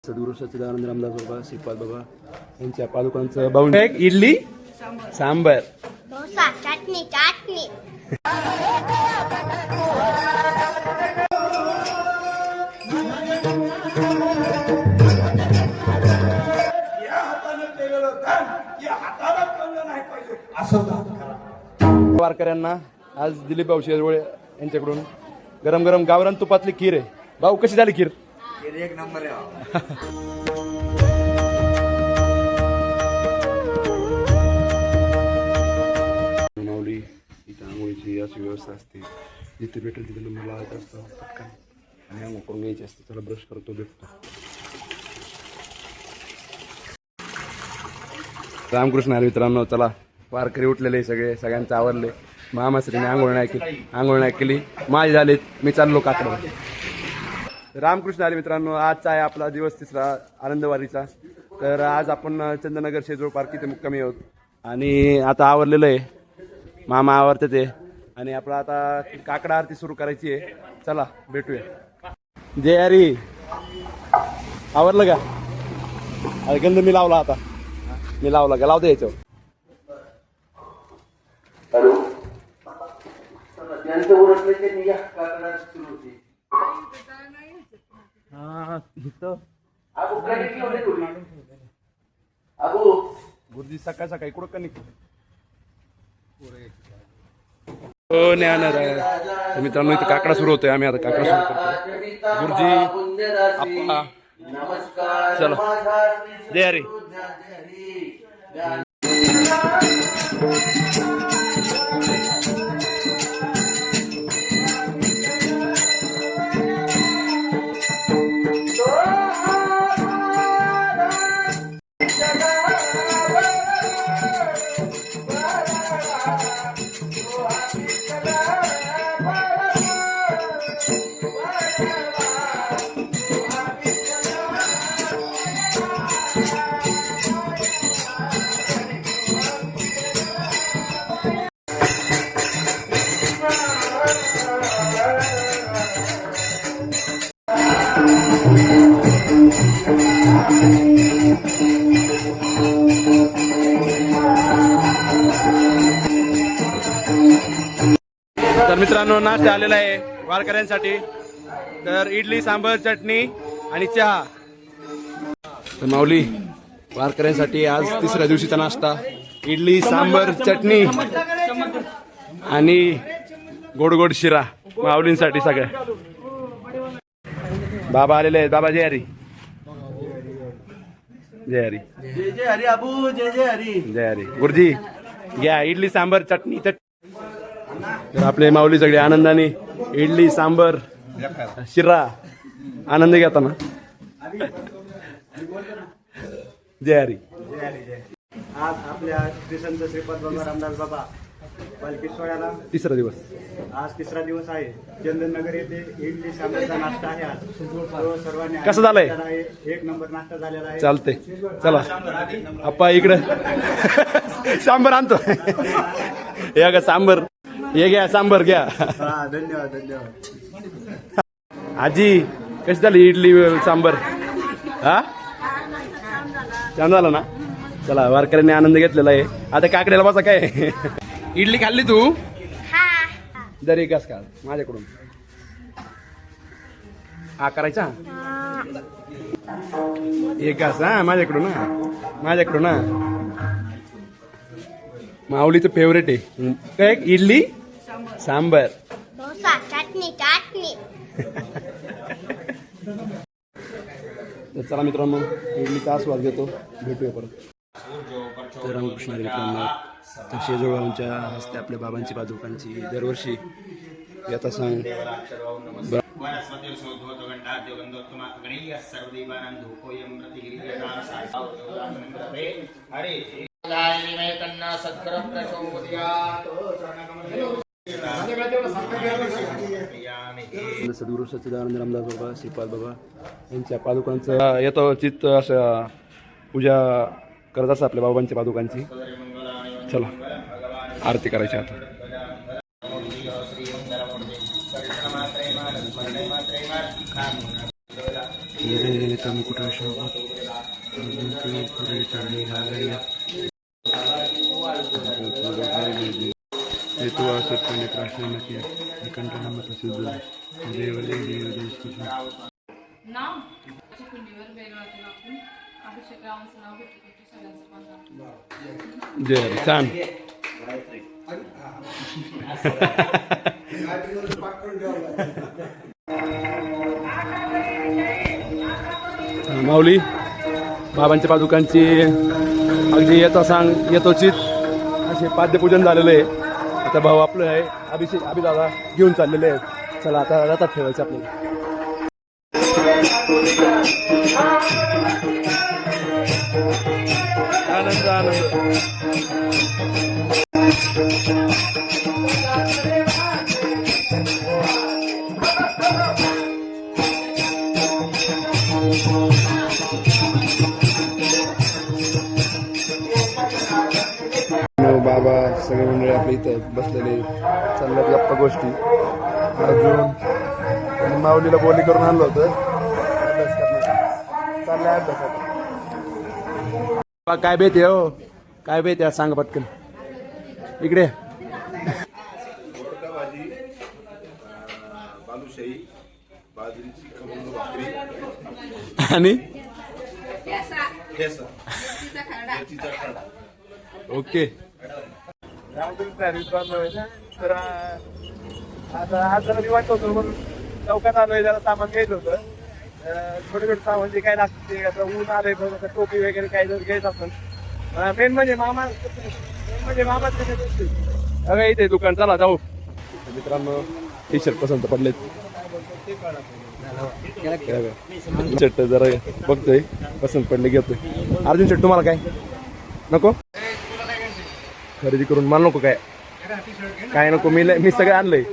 सद्गुरू सच्चिदानंद रामदास बाबा श्रीपाद बाबा यांच्या पादुकांचं बाउंड एक इडली सांबर डोसा चटणी चटणी वारकऱ्यांना आज दिलीप भाऊ शेजवळे यांच्याकडून गरम गरम गावरान तुपातली खीर आहे. भाऊ कशी झाली खीर? एक नंबर आहे. माऊली इथं आंघोळीची अशी व्यवस्था असते, जिथे भेटेल तिथे नंबर लावायचा असतो पटकन आणि आंघोळ करून घ्यायची असते. त्याला ब्रश करतो भेटतो. रामकृष्ण हरी मित्रांनो, चला वारकरी उठलेले सगळे, सगळ्यांचं आवरले. मामाश्रीने आंघोळ नाही केली, माझे झालेत, मी चाललो काकडं. रामकृष्ण हरी मित्रांनो, आजचा आहे आपला दिवस तिसरा आनंदवारीचा. तर आज आपण चंदनगर शेजवळ पार्क इथे मुक्कामी आहोत आणि आता आवरलेलं आहे, मामा आवरते ते आणि आपला आता काकडा आरती सुरू करायची आहे. चला भेटूया. जय हरी. आवरलं का? अरे गंध मी लावला, आता मी लावला का? लावते याच्यावर. हॅलो, त्यांचं उरटले ते निघा काकडा सुरू होती. गुरुजी सकाळ सकाळी कुठं कनिक हो ज्ञान मित्रांनो, इथं काकडा सुरू होतोय. आम्ही आता काकडा सुरू करतो. गुरुजी आप्पा चला. जय हरी. तर मित्रांनो, नाश्ता आलेला आहे वारकऱ्यांसाठी. तर इडली सांबर चटणी आणि चहा. तर माऊली वारकऱ्यांसाठी आज तिसऱ्या दिवशीचा नाश्ता, इडली सांबर चटणी आणि गोड गोड शिरा माऊलींसाठी सगळ्या. बाबा आलेले आहेत. बाबा जय हरी. जय हरी. जय जय हरी अबू, जय जय हरी. जय हरी. गुरुजी घ्या इडली सांबर चटणी. तर आपले माऊली सगळे आनंदाने इडली सांबर शिरा आनंद घेताना. जय हरी. आज आपल्या श्री संत श्रीपाद बाबा रामदास बाबा पालखी सोहळ्याला तिसरा दिवस, आज तिसरा दिवस आहे. चंदननगर येथे इडली सांबारचा नाश्ता आहे. आज तो सर्वांनी कसं झालंय? एक नंबर नाश्ता झालेला आहे. चालते. चला आप्पा इकडं सांबर आणतो. हे का सांबर, हे घ्या सांबर घ्या. हा, धन्यवाद धन्यवाद. आजी कशी झाली इडली सांबर? हा छान झालं ना. चला वारकऱ्यांनी आनंद घेतलेला आहे. आता काकड्याला बसा. काय इडली खाल्ली तू? जरी घास का माझ्याकडून हा करायचा. एक घास हा माझ्याकडून ना, माझ्याकडून ना. माऊलीचं फेवरेट आहे काय? इडली सांबर डोसा चटणी चटणी. तर चला मित्रांनो, इडलीचा आस्वाद घेतो. भेटूया परत. तर रामकृष्ण हरी मित्रांनो, तर शेजवळांच्या हस्ते आपल्या बाबांची पादुकांची दरवर्षी याचा सण सद्गुरू सच्चिदानंद रामदास बाबा श्रीपाद बाबा यांच्या पादुकांचं येतो चित्त असं पूजा करत असं आपल्या बाबांच्या पादुकांची. चला आरती करायची आता. श्रीरेता मुकुटाशोभा पुरे चरणी घालय हेतु आसत्वने प्रार्थना नकी निकंठना मत सिद्ध देव देव देश कृष्ण नाव पिंडीवर वेगळं टाकून अभिषेकांचं नाव भेटू सगळ्यांचं जय हरी छान माऊली बाबांच्या पादुकांची अगदी येतो सांग येतोचित असे पाद्यपूजन झालेलं आहे. आता भाऊ आपलं आहे अभिदादा घेऊन चाललेले आहेत. चला आता जातात ठेवायचं आपल्याला. आनंद आनंद बाबा सगळे मंडळी आपल्या इथं बसलेले चालल्यात गप्पा गोष्टी. अजून माऊलीला बोली करून आणलं होतं अभ्यास करण्यासाठी. चाललंय अभ्यासात. काय बेत आहे हो काय बेत आहे सांग पटकन इकडे. बालुशाही बाजरीची खमंग भाकरी आणि ठेसा मेथीचा खरडा. ओके. तर आता आज जरा मी वाटत होतो म्हणून चौकात आलोय जरा सामान घ्यायचं होतं. छोटे छोटे सामान जे काय लागतं ते आता ऊन आलंय थोडंसं टोपी वगैरे काही जर घ्यायचं असेल. मेन म्हणजे मामा अगं इथे दुकान चला जाऊ. मित्रांनो टी शर्ट पसंत पडलेत. शर्ट जरा बघतोय पसंत पडले घेतोय. अर्जुन शर्ट तुम्हाला काय नको खरेदी करून मला नको काय नको. मी सगळं आणलंय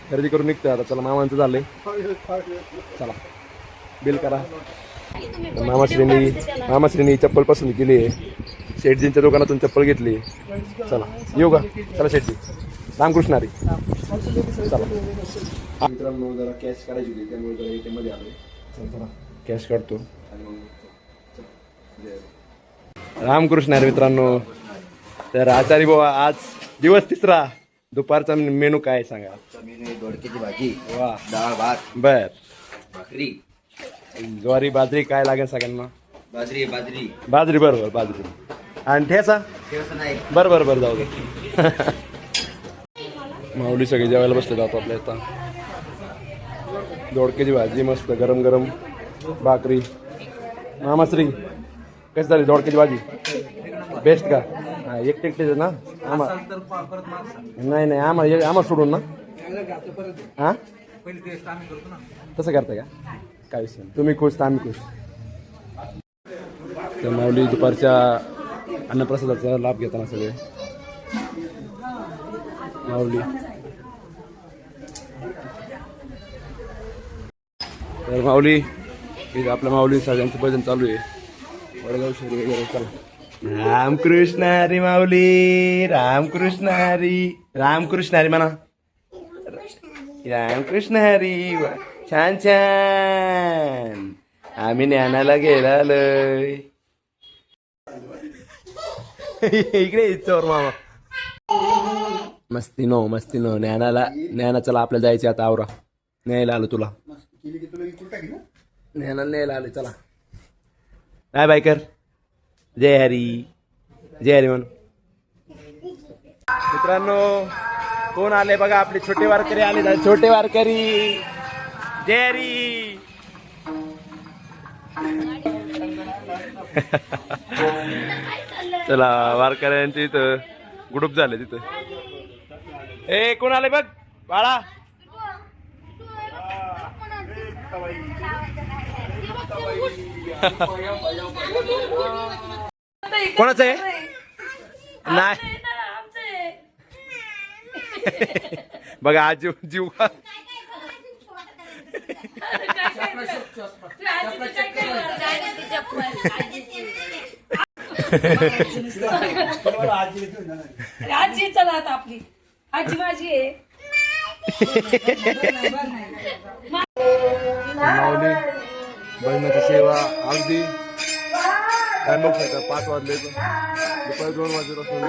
खरेदी करून निघतोय आता. चला मामांचं झालंय चला बिल करा. मामाश्रीनी चप्पल पसंत केली आहे. शेठजींच्या दुकानातून चप्पल घेतली. चला येऊ का. चला शेठजी रामकृष्णारी चला. मित्रांनो जरा कॅश काढायची होती त्यामुळे जरा ATM मध्ये आलोय. चला कॅश काढतो. रामकृष्णारी मित्रांनो. तर आचारी बाबा आज दिवस तिसरा दुपारचा मेनू काय सांगा. दोडक्याची भाजी वा डाळ भात बर भाकरी ज्वारी बाजरी काय लागेल सगळ्यांना. बाजरी बाजरी बाजरी बरोबर बाजरी आणि ठेसा ठेवचं नाही बरं जाऊ दे. माऊली सगळे जेवायला बसले जातो आपल्या इथं. दोडक्याची भाजी मस्त गरम गरम भाकरी. मामाश्री कशी झाली दोडक्याची भाजी बेस्ट का. हा एकटेच ना नाही आम्हाला सोडून ना. हा तसं करताय का काय विषय तुम्ही खुश तर आम्ही खुश. तर माऊली दुपारच्या अन्नप्रसादाचा लाभ घेताना सगळे माऊली. तर माऊली आपल्या माऊली सगळ्यांचं भजन चालू आहे. वडगाव शहरी वगैरे चला. रामकृष्ण हरी माऊली रामकृष्ण हरी म्हणा. रामकृष्ण हरी छान छान आम्ही ज्ञानाला गेलालोय. इकडे चोर मामा मस्ती नो ज्ञाना चला आपल्याला जायचे आता. आवरा न्यायला आलो तुला. ज्ञानाला न्यायला आलो चला. काय बायकर जय हरी म्हण. मित्रांनो कोण आले बघा आपले छोटे वारकरी आले. छोटे वारकरी जय हरी. चला वारकऱ्यांचे इथं ग्रुप झाले तिथं. ए कोण आले बघ बाळा. कोणाचं आहे नाही बघा आज जीव का आजी चला आता आपली आजी माझी आहे. भजनाची सेवा अगदी काय बघू शकता 5 वाजले दुपारी 2 वाजेपासून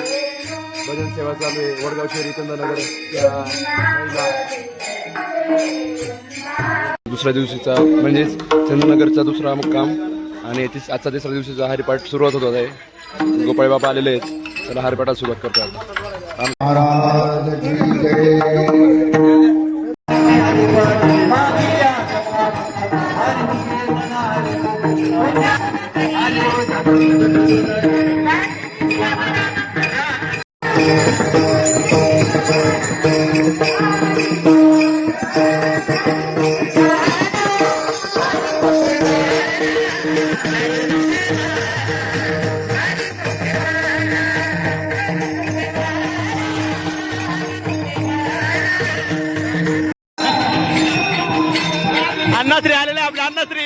भजन सेवा चालू आहे वडगाव शहरी चंदनगर त्या साईडला. दुसऱ्या दिवशीचा म्हणजेच चंदनगरचा दुसरा मुक्काम आणि आजचा तिसऱ्या दिवशीचा हरिपाठ सुरुवात होत आहे. गोपाळ बाबा आलेले आहेत, त्याला हरिपाठात सुरुवात करतो आता. महाराज की जय. अण्णाश्री आलेले आपले अण्णाश्री.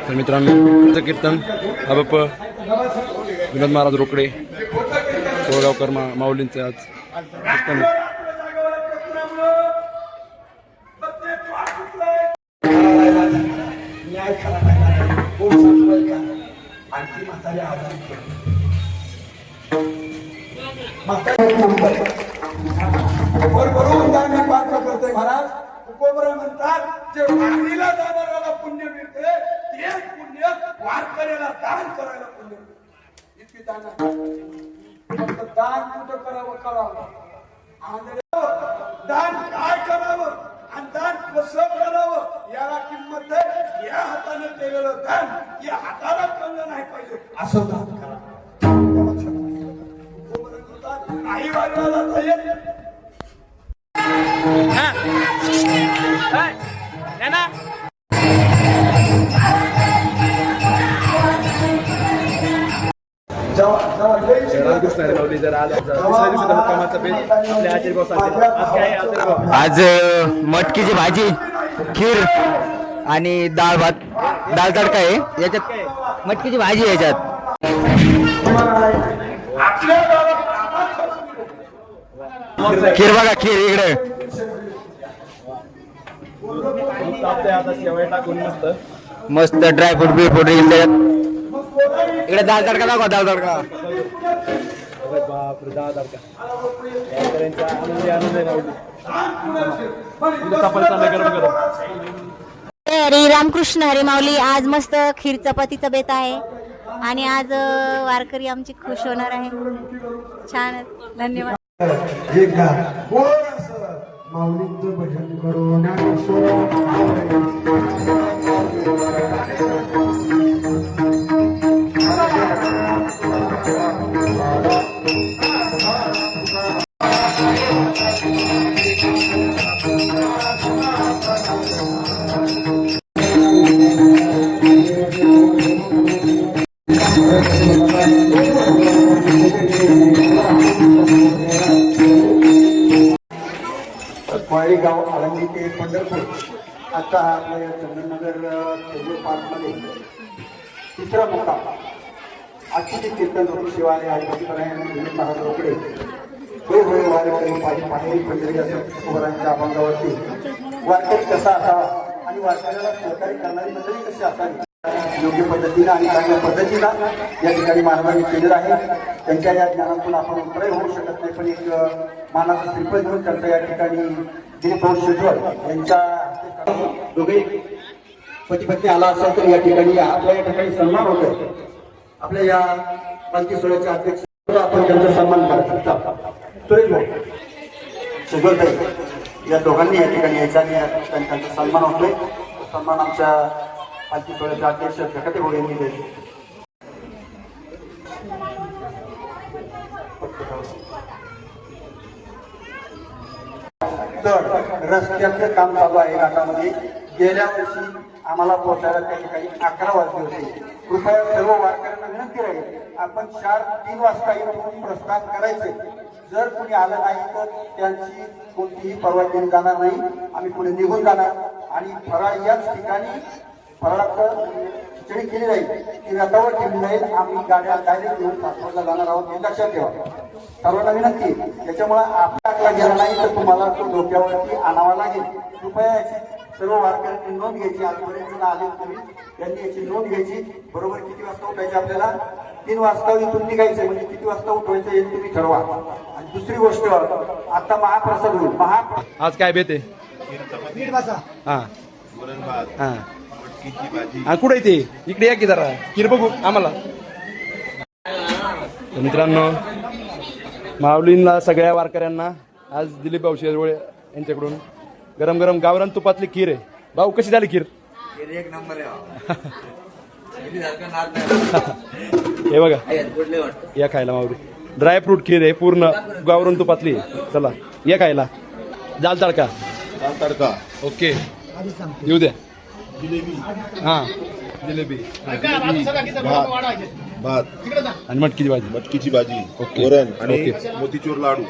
तर मित्रांनो कीर्तन अबप विनोद महाराज रोकडे कोळगावकर माऊलींचे आज कीर्तन. आणखी म्हातारी आजारी बरोबर मी पात्र करतोय महाराज. उपबरे म्हणतात जे वारीला जाणाऱ्याला पुण्य मिळते तेच पुण्य वारकऱ्याला दान करायला पुण्य मिळते. इतकी दान फक्त दान कुठं करावं आणि दान काय करावं आणि दान कसं करावं याला किंमत आहे. या हाताने केलेलं दान या हाताला कळलं नाही पाहिजे असं दान करा. आई वारीला जाता रामकृष्ण हरी माऊली जर आज दुसऱ्या दिवशी मुक्कामाचा बेत आपले आचार्य भाऊ सांगते. आज काय आहे आचार्य भाऊ? आज मटकीची भाजी, खीर आणि डाळ भात, डाळ तडका आहे. याच्यात मटकीची भाजी आहे याच्यात. खीर बघा, खीर इकडे आता शेवया टाकून मस्त मस्त ड्रायफ्रूट बिफ्रूट इकडे डाळ तडका दाखवा, डाळ तडका. बापरे दहा तारखा शेतकऱ्यांचा आनंद आहे माऊली. चपाती चाललंय गरम गरम. हरी रामकृष्ण हरी माऊली. आज मस्त खीर चपातीचा बेत आहे आणि आज वारकरी आमची खुश होणार आहे. छान, धन्यवाद. एकदा कोण असं माऊलींचं भजन करून गाव आळंदी ते पंढरपूर आता आपल्या चंदननगर पार्कमध्ये तिसरा मुक्काम. आजची कीर्तन शिवाय आदिवासी महाराज रोकडे होय होय वारे माझी पाहेरी पंढरी तुकारांच्या अभंगावरती वारकरी कसा असावा आणि वारकऱ्याला सहकार्य करणारी मंडळी कशी असावी योग्य पद्धतीनं आणि चांगल्या पद्धतीनं या ठिकाणी महाराजांनी केलेलं आहे. त्यांच्या या ज्ञानातून आपण उत्तर होऊ शकत नाही, पण एक मानाचा श्रीफळ घेऊन त्यांचा या ठिकाणी दिलीप भाऊ शेजवळ यांच्या दोघे पती पत्नी आला असेल तर या ठिकाणी आपल्या या ठिकाणी सन्मान होतोय. आपल्या या पालखी सोहळ्याचे अध्यक्ष आपण त्यांचा सन्मान करायचा. सुरेश भाऊ शेजवळताई या दोघांनी या ठिकाणी यायचा आणि त्यांचा सन्मान होतोय. सन्मान आमच्या पालखी सोहळ्याचे अध्यक्ष जगते भाऊ यांनी द्यायचे. तर रस्त्याचं काम चालू आहे घाटामध्ये. गेल्या वर्षी आम्हाला पोहोचायला त्या ठिकाणी 11 वाजले होते. कृपया सर्व वारकऱ्यांना विनंती राहील आपण 4-3 वाजता इथून प्रस्थान करायचे. जर कोणी आलं नाही तर त्यांची कोणतीही परवा केली जाणार नाही. आम्ही पुढे निघून जाणार आणि फराळ याच ठिकाणी फराळाचं खिचडी केली जाईल, ती रथावर ठेवली जाईल. आम्ही गाड्या डायरेक्ट घेऊन सासवडला जाणार आहोत हे लक्षात ठेवा. सर्वांना विनंती. त्याच्यामुळे आपल्याला गेला नाही तर तुम्हाला तो डोक्यावरती आणावा लागेल. कृपया याची सर्व वारकऱ्यांनी नोंद घ्यायची. आजपर्यंत आले तुम्ही त्यांनी याची नोंद घ्यायची. बरोबर किती वाजता उठायचे आपल्याला? 3 वाजता इथून निघायचं. म्हणजे किती वाजता उठवायचं हे तुम्ही ठरवा. आणि दुसरी गोष्ट आता महाप्रसाद होईल. आज काय बेत आहे? हा हा हा कुठे येते? इकडे या की जरा खीर बघू आम्हाला. मित्रांनो माऊलींना सगळ्या वारकऱ्यांना आज दिलीप भाऊ शेजवळे यांच्याकडून गरम गरम गावरान तुपातली खीर आहे. भाऊ कशी झाली खीर? एक नंबर हे बघा या खायला माऊली. ड्रायफ्रूट खीर आहे पूर्ण गावरान तुपातली. चला या खायला. दाल तडका. दाल तडका ओके येऊ द्या. हा जिलेबी भात आणि मटकीची भाजी. मटकीची भाजी, ओके. वरण आणि ओके. मोतीचूर लाडू.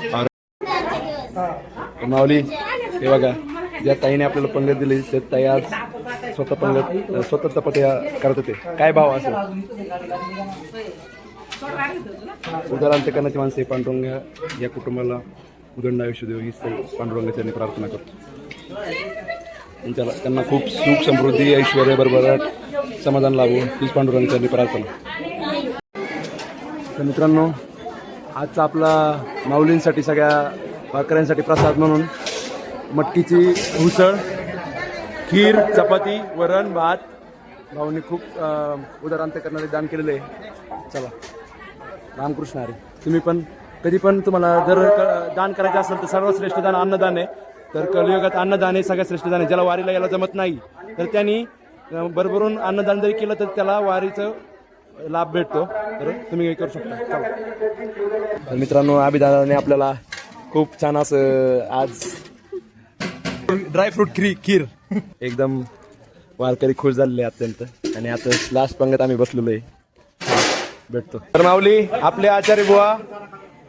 माऊली हे बघा ज्या ताईने आपल्याला पंगत दिली त्या ताई आज स्वतः पंगत स्वतः चपात्या करत होते. काय भाव असेल? उदाहरण माणसे पांडुरंगा या कुटुंबाला उदंड आयुष्य देव ही पांडुरंगाची प्रार्थना करतो. त्यांना खूप सुख समृद्धी ऐश्वर्य बरोबर समाधान लाभो हीच पांडुरंगाची प्रार्थना. तर मित्रांनो, आजचा आपला माऊलींसाठी सगळ्या वारकऱ्यांसाठी प्रसाद म्हणून मटकीची उसळ, खीर, चपाती, वरण, भात भाऊनी खूप उदारांत करणारे दान केलेले आहे. चला, रामकृष्ण हरी. तुम्ही पण कधी पण तुम्हाला जर दान करायचं असेल तर सर्वश्रेष्ठ दान अन्नदान आहे. तर कलियुगात अन्नदान हे सगळ्यात श्रेष्ठ दान आहे. ज्याला वारीला यायला जमत नाही तर त्यांनी भरभरून अन्नदान जरी केलं तर त्याला वारीचं लाभ भेटतो. तर तुम्ही हे करू शकता. चला. तर मित्रांनो, अभिदादाने आपल्याला खूप छान असं आज ड्रायफ्रूट खीर एकदम वारकरी खुश झालेले अत्यंत. आणि आता लास्ट पंगत आम्ही बसलेलो आहे, भेटतो. तर माऊली, आपले आचार्य बुवा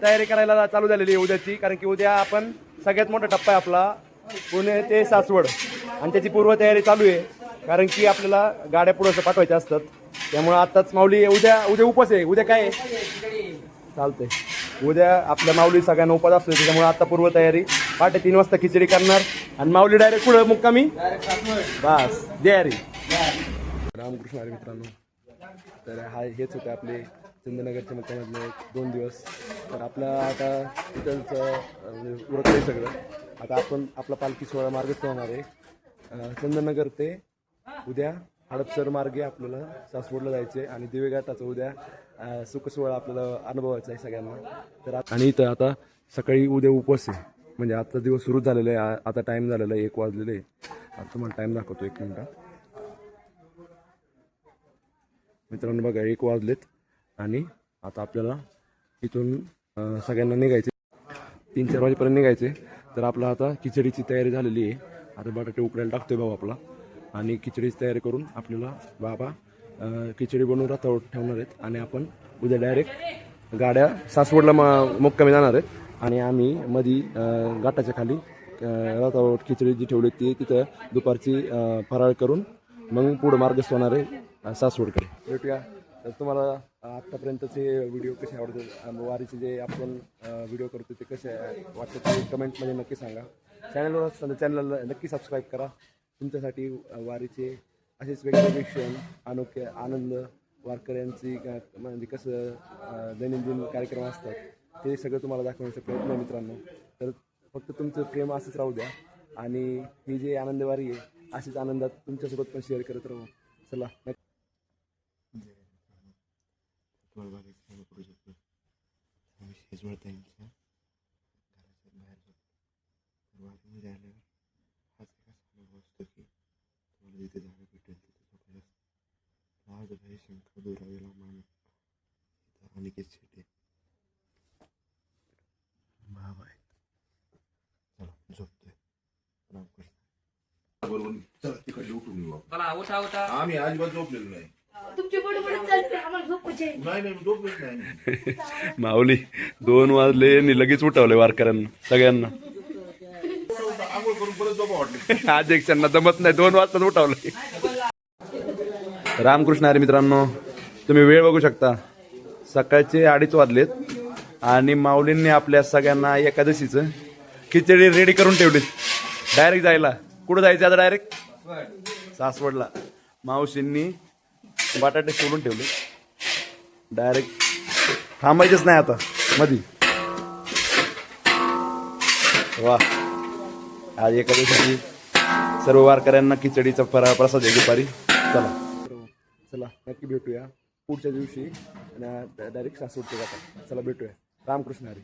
तयारी करायला चालू झालेली आहे उद्याची. कारण की उद्या आपण सगळ्यात मोठा टप्पा आहे आपला पुणे ते सासवड, आणि त्याची पूर्वतयारी चालू आहे. कारण की आपल्याला गाड्या पुढं पाठवायच्या असतात. त्यामुळे आताच माऊली उद्या उपास आहे. उद्या काय आहे? चालतंय. उद्या आपल्या माऊली सगळ्यांना उपास असतो. त्याच्यामुळे आता पूर्वतयारी. पहाटे 3 वाजता खिचडी करणार आणि माऊली डायरेक्ट पुढं मुक्कामी. बस तयारी. रामकृष्ण हरी मित्रांनो. तर हेच होते आपले चंदनगरच्या मुक्कामातले 2 दिवस. तर आपला आता तिथंच उरकलं सगळं. आता आपण आपला पालखी सोहळा मार्गस्थ होणार आहे चंदननगर ते उद्या हडपसर मार्गे आपल्याला सासवडला जायचे आणि दिवेघाटाचा उद्या सुख सोहळा आपल्याला अनुभवायचा आहे सगळ्यांना. तर आणि इथं आता सकाळी उद्या उपवास आहे. म्हणजे आता दिवस सुरू झालेला आहे. आता टाईम झालेला आहे 1 वाजलेले आहे. आता तुम्हाला टाईम दाखवतो 1 मिनिट. मित्रांनो बघा 1 वाजलेत आणि आता आपल्याला इथून सगळ्यांना निघायचे 3-4 वाजेपर्यंत निघायचे. तर आपला आता खिचडीची तयारी झालेली आहे. आता बटाटे उकडायला टाकतोय भाऊ आपला. आणि खिचडीची तयारी करून आपल्याला बाबा खिचडी बनवून रथावर ठेवणार आहेत. आणि आपण उद्या डायरेक्ट गाड्या सासवडला मुक्कामी जाणार आहेत. आणि आम्ही मधी घाटाच्या खाली रथावर खिचडी जी ठेवली ती तिथं दुपारची फराळ करून मग पुढं मार्गस्थ होणार आहे सासवडकडे. भेटूया. तर तुम्हाला आत्तापर्यंतचे व्हिडिओ कसे आवडतात, वारीचे जे आपण व्हिडिओ करतो ते कसे वाटतं ते कमेंटमध्ये नक्की सांगा. चॅनलवर असताना चॅनलला नक्की सबस्क्राईब करा. तुमच्यासाठी वारीचे असेच वेगवेगळे क्षण, अनोखे आनंद, वारकऱ्यांची म्हणजे कसं दैनंदिन कार्यक्रम असतात ते सगळं तुम्हाला दाखवण्याचा प्रयत्न आहे मित्रांनो. तर फक्त तुमचं प्रेम असंच राहू द्या. आणि ही जी आनंदवारी आहे अशीच आनंदात तुमच्यासोबत पण शेअर करत राहू. चला. बरोबर चला तिकडे उठून येऊ आपण. आम्ही अजिबात झोपलेलो नाही. नाही झोपलेच नाही. माऊली 2 वाजले आणि लगेच उठवले वारकऱ्यांना सगळ्यांना. आंघोळ करून परत झोपा वाटले. अध्यक्षांना जमत नाही 2 वाजताच उठवलं. रामकृष्ण हरी मित्रांनो, तुम्ही वेळ बघू शकता. सकाळचे 2:30 वाजलेत आणि माऊलींनी आपल्या सगळ्यांना एकादशीचं खिचडी रेडी करून ठेवली. डायरेक्ट जायला कुठं जायचं आता? डायरेक्ट सासवडला. मावशींनी बटाटे सोडून ठेवले. डायरेक्ट थांबायचंच नाही आता मधी. वा, आज एकादशीची सर्व वारकऱ्यांना खिचडीचा प्रसाद आहे दुपारी. चला नक्की भेटूया पुढच्या दिवशी डायरेक्ट सासवडचे जातात. चला भेटूया. रामकृष्ण हरी.